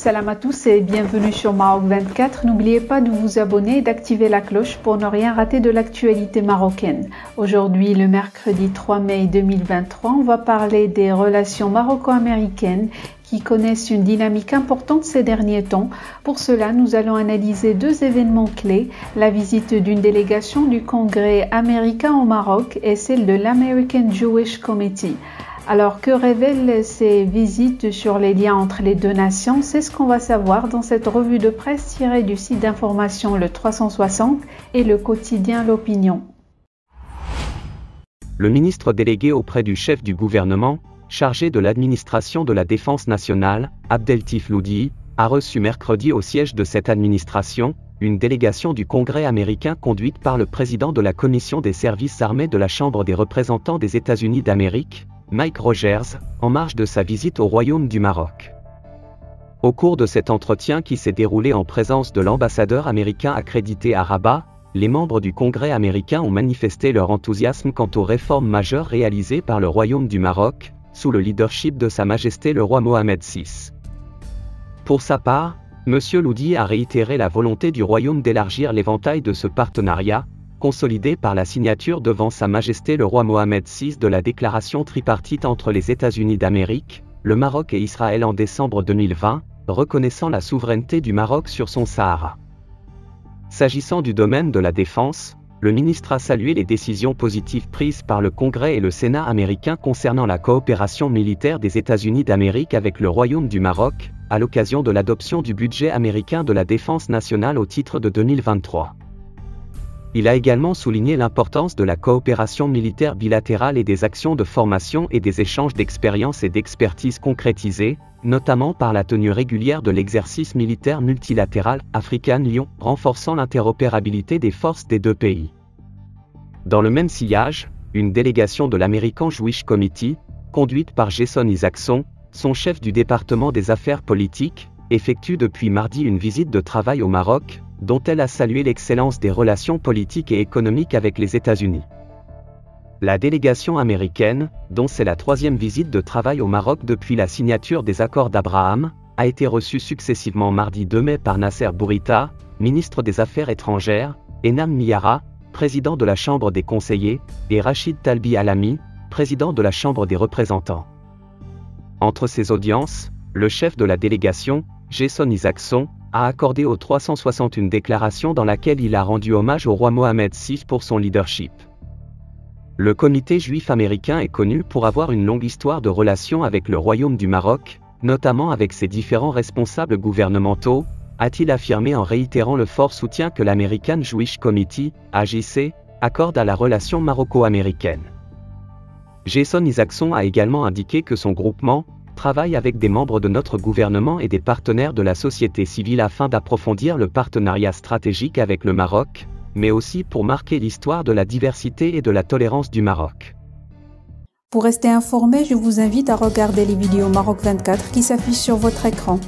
Salam à tous et bienvenue sur Maroc 24. N'oubliez pas de vous abonner et d'activer la cloche pour ne rien rater de l'actualité marocaine. Aujourd'hui, le mercredi 3 mai 2023, on va parler des relations maroco-américaines qui connaissent une dynamique importante ces derniers temps. Pour cela, nous allons analyser deux événements clés, la visite d'une délégation du Congrès américain au Maroc et celle de l'American Jewish Committee. Alors, que révèlent ces visites sur les liens entre les deux nations? C'est ce qu'on va savoir dans cette revue de presse tirée du site d'information Le 360 et le quotidien L'Opinion. Le ministre délégué auprès du chef du gouvernement, chargé de l'administration de la Défense nationale, Abdeltif Loudi, a reçu mercredi au siège de cette administration, une délégation du Congrès américain conduite par le président de la Commission des services armés de la Chambre des représentants des États-Unis d'Amérique, Mike Rogers, en marge de sa visite au Royaume du Maroc. Au cours de cet entretien qui s'est déroulé en présence de l'ambassadeur américain accrédité à Rabat, les membres du Congrès américain ont manifesté leur enthousiasme quant aux réformes majeures réalisées par le Royaume du Maroc, sous le leadership de Sa Majesté le roi Mohamed VI. Pour sa part, M. Loudi a réitéré la volonté du Royaume d'élargir l'éventail de ce partenariat, consolidé par la signature devant Sa Majesté le roi Mohamed VI de la déclaration tripartite entre les États-Unis d'Amérique, le Maroc et Israël en décembre 2020, reconnaissant la souveraineté du Maroc sur son Sahara. S'agissant du domaine de la défense, le ministre a salué les décisions positives prises par le Congrès et le Sénat américain concernant la coopération militaire des États-Unis d'Amérique avec le Royaume du Maroc, à l'occasion de l'adoption du budget américain de la défense nationale au titre de 2023. Il a également souligné l'importance de la coopération militaire bilatérale et des actions de formation et des échanges d'expériences et d'expertise concrétisés, notamment par la tenue régulière de l'exercice militaire multilatéral African Lion, renforçant l'interopérabilité des forces des deux pays. Dans le même sillage, une délégation de l'American Jewish Committee, conduite par Jason Isaacson, son chef du département des affaires politiques, effectue depuis mardi une visite de travail au Maroc, dont elle a salué l'excellence des relations politiques et économiques avec les États-Unis. La délégation américaine, dont c'est la troisième visite de travail au Maroc depuis la signature des accords d'Abraham, a été reçue successivement mardi 2 mai par Nasser Bourita, ministre des Affaires étrangères, Enam Miyara, président de la Chambre des conseillers, et Rachid Talbi Alami, président de la Chambre des représentants. Entre ces audiences, le chef de la délégation, Jason Isaacson, a accordé au 360 une déclaration dans laquelle il a rendu hommage au roi Mohamed VI pour son leadership. Le comité juif américain est connu pour avoir une longue histoire de relations avec le Royaume du Maroc, notamment avec ses différents responsables gouvernementaux, a-t-il affirmé en réitérant le fort soutien que l'American Jewish Committee, AJC, accorde à la relation maroco-américaine. Jason Isaacson a également indiqué que son groupement travaille avec des membres de notre gouvernement et des partenaires de la société civile afin d'approfondir le partenariat stratégique avec le Maroc, mais aussi pour marquer l'histoire de la diversité et de la tolérance du Maroc. Pour rester informé, je vous invite à regarder les vidéos Maroc 24 qui s'affichent sur votre écran.